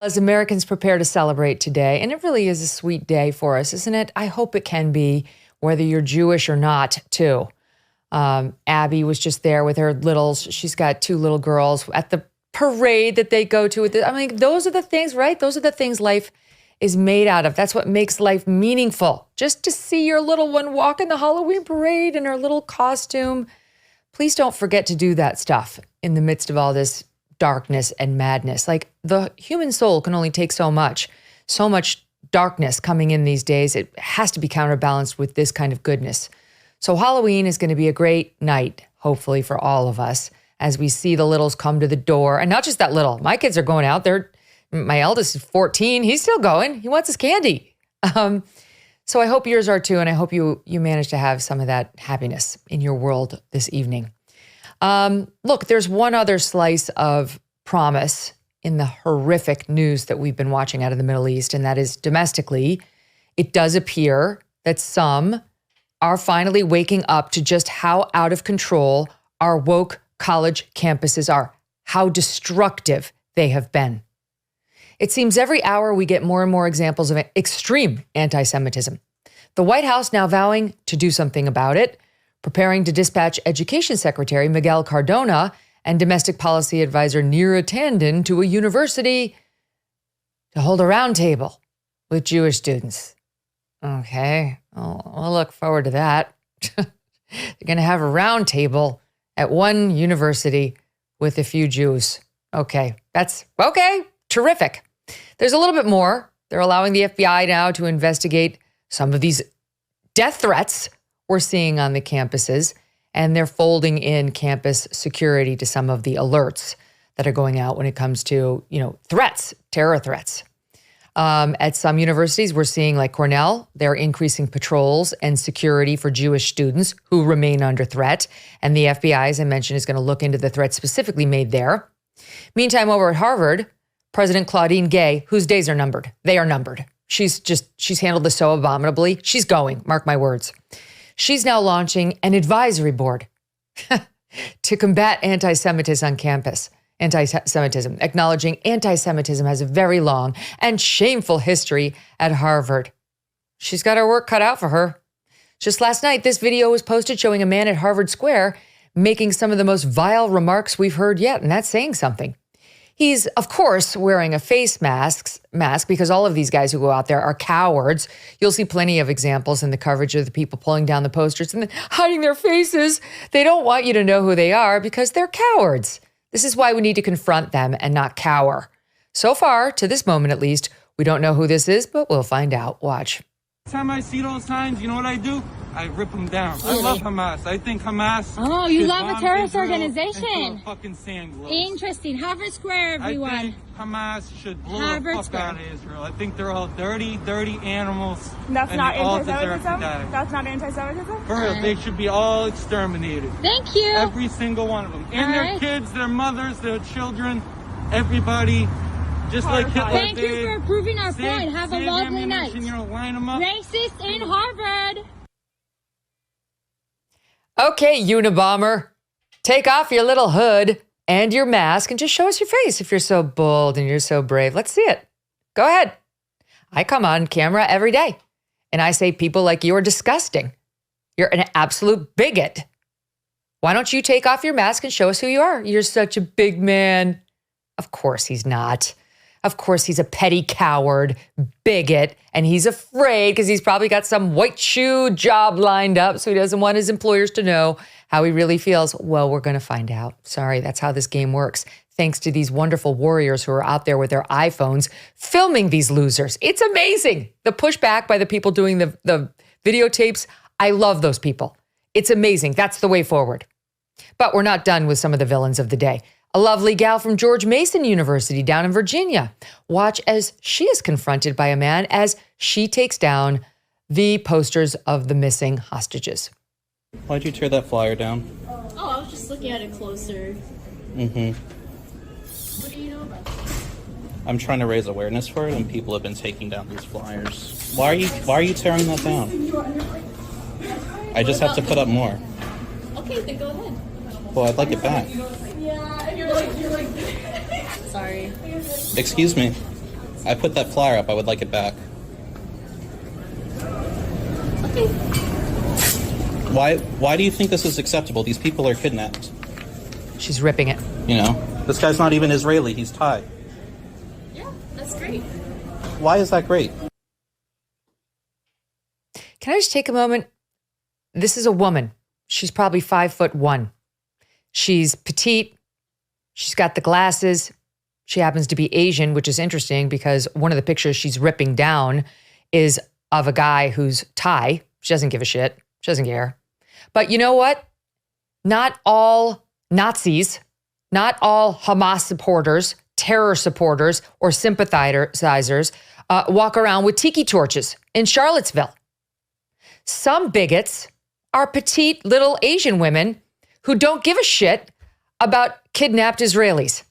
As Americans prepare to celebrate today, and it really is a sweet day for us, isn't it? I hope it can be, whether you're Jewish or not, too. Abby was just there with her littles. She's got 2 little girls at the parade that they go to. I mean, those are the things, right? Those are the things life is made out of. That's what makes life meaningful. Just to see your little one walk in the Halloween parade in her little costume. Please don't forget to do that stuff in the midst of all this darkness and madness. Like, the human soul can only take so much darkness coming in these days. It has to be counterbalanced with this kind of goodness. So Halloween is going to be a great night, hopefully, for all of us, as we see the littles come to the door. And not just that little. My kids are going out there. My eldest is 14. He's still going. He wants his candy. So I hope yours are too, and I hope you manage to have some of that happiness in your world this evening. Look, there's one other slice of promise in the horrific news that we've been watching out of the Middle East, and that is domestically, it does appear that some are finally waking up to just how out of control our woke college campuses are, how destructive they have been. It seems every hour we get more and more examples of extreme anti-Semitism. The White House now vowing to do something about it, preparing to dispatch Education Secretary Miguel Cardona and Domestic Policy Advisor Neera Tanden to a university to hold a roundtable with Jewish students. Okay, we'll look forward to that. They're going to have a roundtable at one university with a few Jews. Okay, that's okay, terrific. There's a little bit more. They're allowing the FBI now to investigate some of these death threats we're seeing on the campuses, and they're folding in campus security to some of the alerts that are going out when it comes to, threats, terror threats. At some universities, we're seeing, like Cornell, they're increasing patrols and security for Jewish students who remain under threat. And the FBI, as I mentioned, is going to look into the threats specifically made there. Meantime, over at Harvard, President Claudine Gay, whose days are numbered. They are numbered. She's handled this so abominably. She's going, mark my words. She's now launching an advisory board to combat anti-Semitism on campus. Anti-Semitism, acknowledging anti-Semitism has a very long and shameful history at Harvard. She's got her work cut out for her. Just last night, this video was posted showing a man at Harvard Square making some of the most vile remarks we've heard yet, and that's saying something. He's, of course, wearing a face mask because all of these guys who go out there are cowards. You'll see plenty of examples in the coverage of the people pulling down the posters and then hiding their faces. They don't want you to know who they are because they're cowards. This is why we need to confront them and not cower. So far, to this moment at least, we don't know who this is, but we'll find out. Watch. Every time I see those signs, you know what I do? I rip them down. Really? I love Hamas. I think Hamas. Oh, you love a terrorist organization. Fucking sand gloves. Interesting. Harvard Square, everyone. I think Hamas should blow the fuck out of Israel. I think they're all dirty animals. That's not anti-Semitism? That's not anti-Semitism? For real, they should be all exterminated. Thank you. Every single one of them. And their kids, their mothers, their children, everybody. Just like Hitler Thank you for proving our point. Have a lovely night. Line them up. Racist in Harvard. Okay, Unabomber, take off your little hood and your mask and just show us your face if you're so bold and you're so brave. Let's see it. Go ahead. I come on camera every day and I say people like you are disgusting. You're an absolute bigot. Why don't you take off your mask and show us who you are? You're such a big man. Of course he's not. Of course, he's a petty coward, bigot, and he's afraid because he's probably got some white shoe job lined up, so he doesn't want his employers to know how he really feels. Well, we're going to find out. Sorry, that's how this game works. Thanks to these wonderful warriors who are out there with their iPhones filming these losers. It's amazing. The pushback by the people doing the videotapes, I love those people. It's amazing. That's the way forward. But we're not done with some of the villains of the day. A lovely gal from George Mason University down in Virginia. Watch as she is confronted by a man as she takes down the posters of the missing hostages. Why'd you tear that flyer down? Oh, I was just looking at it closer. Mm-hmm. What do you know about this? I'm trying to raise awareness for it, and people have been taking down these flyers. Why are you tearing that down? I just have to put up more. Okay, then go ahead. Well, I'd like it back. Sorry. Excuse me. I put that flyer up. I would like it back. Okay. Why do you think this is acceptable? These people are kidnapped. She's ripping it. You know, this guy's not even Israeli. He's Thai. Yeah, that's great. Why is that great? Can I just take a moment? This is a woman. She's probably 5'1". She's petite. She's got the glasses. She happens to be Asian, which is interesting because one of the pictures she's ripping down is of a guy who's Thai. She doesn't give a shit. She doesn't care. But you know what? Not all Nazis, not all Hamas supporters, terror supporters, or sympathizers walk around with tiki torches in Charlottesville. Some bigots are petite little Asian women who don't give a shit about kidnapped Israelis.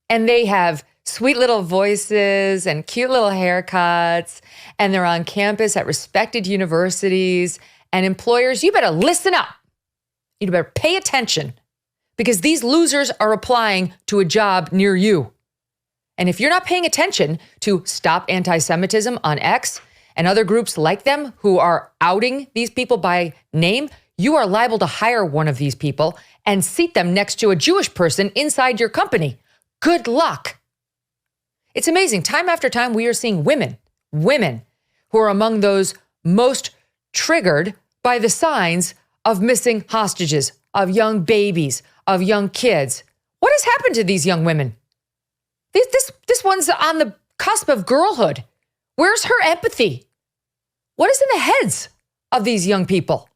And they have sweet little voices and cute little haircuts, and they're on campus at respected universities. And employers, you better listen up. You better pay attention because these losers are applying to a job near you. And if you're not paying attention to Stop Anti-Semitism on X and other groups like them who are outing these people by name, you are liable to hire one of these people and seat them next to a Jewish person inside your company. Good luck. It's amazing. Time after time, we are seeing women who are among those most triggered by the signs of missing hostages, of young babies, of young kids. What has happened to these young women? This one's on the cusp of girlhood. Where's her empathy? What is in the heads of these young people?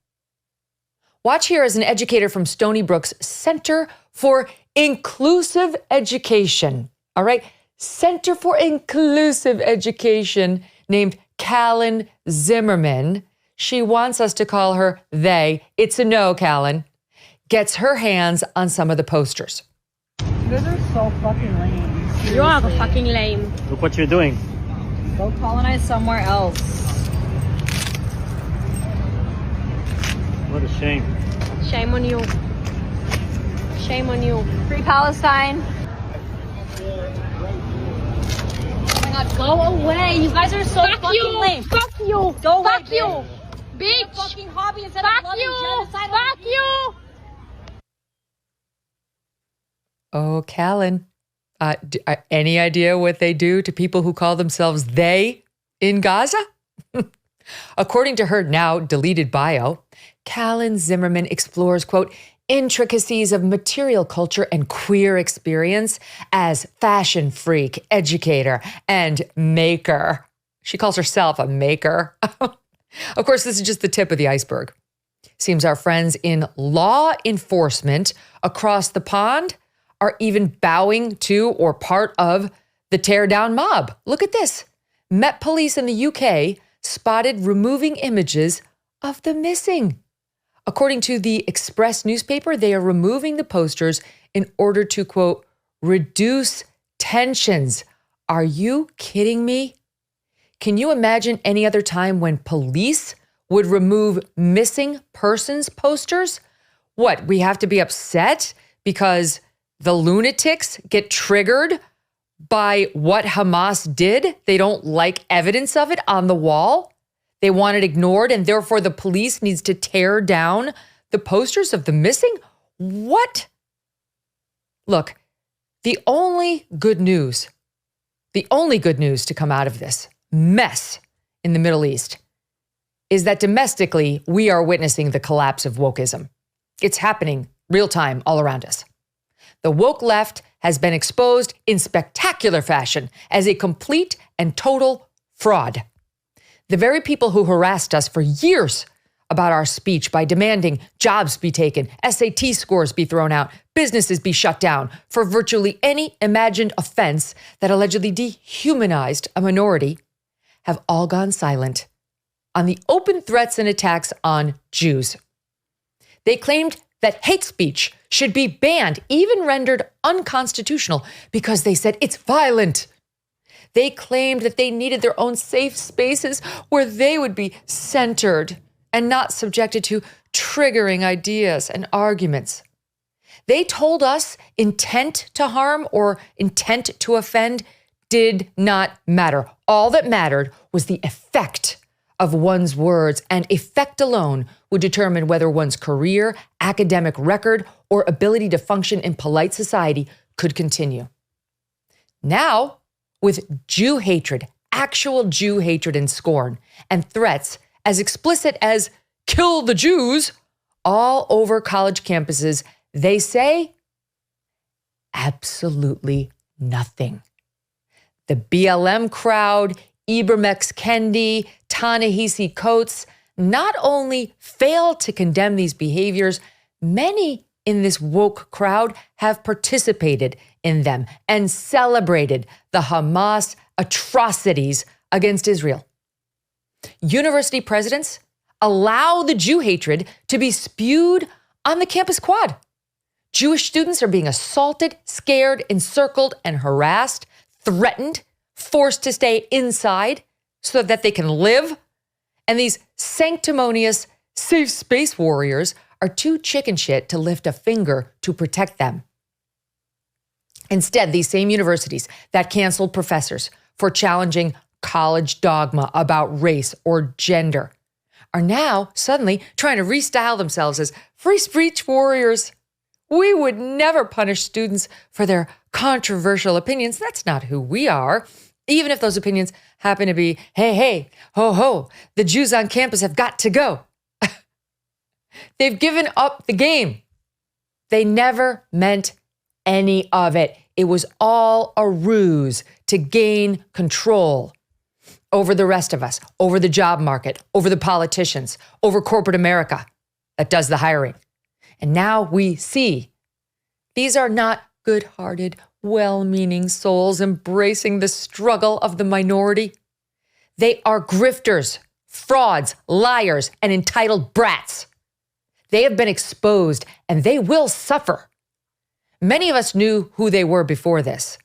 Watch here as an educator from Stony Brook's Center for Inclusive Education. All right, Center for Inclusive Education, named Callan Zimmerman. She wants us to call her they. It's a no, Callan. Gets her hands on some of the posters. You guys are so fucking lame. You are fucking lame. Look what you're doing. Go colonize somewhere else. What a shame. Shame on you. Shame on you. Free Palestine. Oh my god, go away. You guys are so fucking lame. Fuck you. Go away, Fuck you. Bitch. Your fucking hobby instead Fuck of loving you. genocide. Fuck you. Oh, Callan, any idea what they do to people who call themselves they in Gaza? According to her now deleted bio, Callan Zimmerman explores, quote, intricacies of material culture and queer experience as fashion freak, educator, and maker. She calls herself a maker. Of course, this is just the tip of the iceberg. Seems our friends in law enforcement across the pond are even bowing to or part of the teardown mob. Look at this. Met Police in the UK spotted removing images of the missing. According to the Express newspaper, they are removing the posters in order to, quote, reduce tensions. Are you kidding me? Can you imagine any other time when police would remove missing persons posters? What, we have to be upset because the lunatics get triggered by what Hamas did? They don't like evidence of it on the wall. They want it ignored, and therefore the police needs to tear down the posters of the missing? What? Look, the only good news to come out of this mess in the Middle East is that domestically, we are witnessing the collapse of wokeism. It's happening real time all around us. The woke left has been exposed in spectacular fashion as a complete and total fraud. The very people who harassed us for years about our speech by demanding jobs be taken, SAT scores be thrown out, businesses be shut down for virtually any imagined offense that allegedly dehumanized a minority have all gone silent on the open threats and attacks on Jews. They claimed that hate speech should be banned, even rendered unconstitutional, because they said it's violent. They claimed that they needed their own safe spaces where they would be centered and not subjected to triggering ideas and arguments. They told us intent to harm or intent to offend did not matter. All that mattered was the effect of one's words, and effect alone would determine whether one's career, academic record, or ability to function in polite society could continue. Now, with Jew hatred, actual Jew hatred and scorn, and threats as explicit as kill the Jews all over college campuses, they say absolutely nothing. The BLM crowd, Ibram Kendi, Ta-Nehisi Coates not only fail to condemn these behaviors, many in this woke crowd have participated in them and celebrated the Hamas atrocities against Israel. University presidents allow the Jew hatred to be spewed on the campus quad. Jewish students are being assaulted, scared, encircled, and harassed, threatened, forced to stay inside so that they can live. And these sanctimonious, safe space warriors are too chicken shit to lift a finger to protect them. Instead, these same universities that canceled professors for challenging college dogma about race or gender are now suddenly trying to restyle themselves as free speech warriors. We would never punish students for their controversial opinions. That's not who we are. Even if those opinions happen to be, hey, hey, ho, ho, the Jews on campus have got to go. They've given up the game. They never meant any of it. It was all a ruse to gain control over the rest of us, over the job market, over the politicians, over corporate America that does the hiring. And now we see these are not good-hearted, well-meaning souls embracing the struggle of the minority. They are grifters, frauds, liars, and entitled brats. They have been exposed and they will suffer. Many of us knew who they were before this,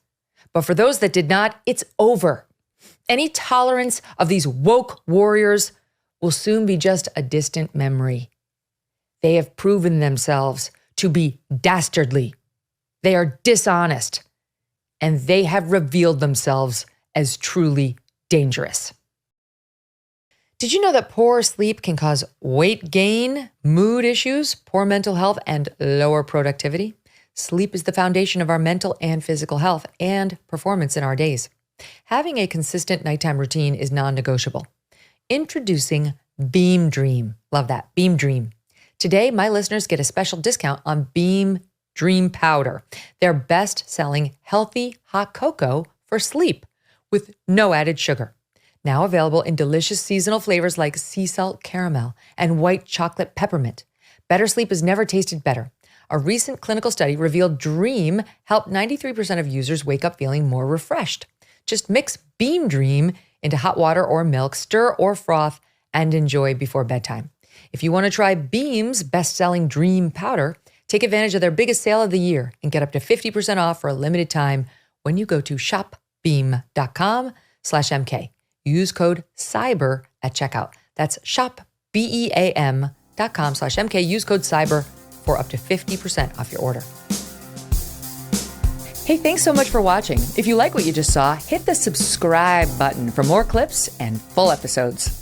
but for those that did not, it's over. Any tolerance of these woke warriors will soon be just a distant memory. They have proven themselves to be dastardly. They are dishonest, and they have revealed themselves as truly dangerous. Did you know that poor sleep can cause weight gain, mood issues, poor mental health, and lower productivity? Sleep is the foundation of our mental and physical health and performance in our days. Having a consistent nighttime routine is non-negotiable. Introducing Beam Dream. Love that, Beam Dream. Today, my listeners get a special discount on Beam Dream Powder, their best-selling healthy hot cocoa for sleep with no added sugar. Now available in delicious seasonal flavors like sea salt caramel and white chocolate peppermint. Better sleep has never tasted better. A recent clinical study revealed Dream helped 93% of users wake up feeling more refreshed. Just mix Beam Dream into hot water or milk, stir or froth, and enjoy before bedtime. If you want to try Beam's best-selling Dream Powder, take advantage of their biggest sale of the year and get up to 50% off for a limited time when you go to shopbeam.com/MK. Use code CYBER at checkout. That's shopbeam.com/MK. Use code CYBER for up to 50% off your order. Hey, thanks so much for watching. If you like what you just saw, hit the subscribe button for more clips and full episodes.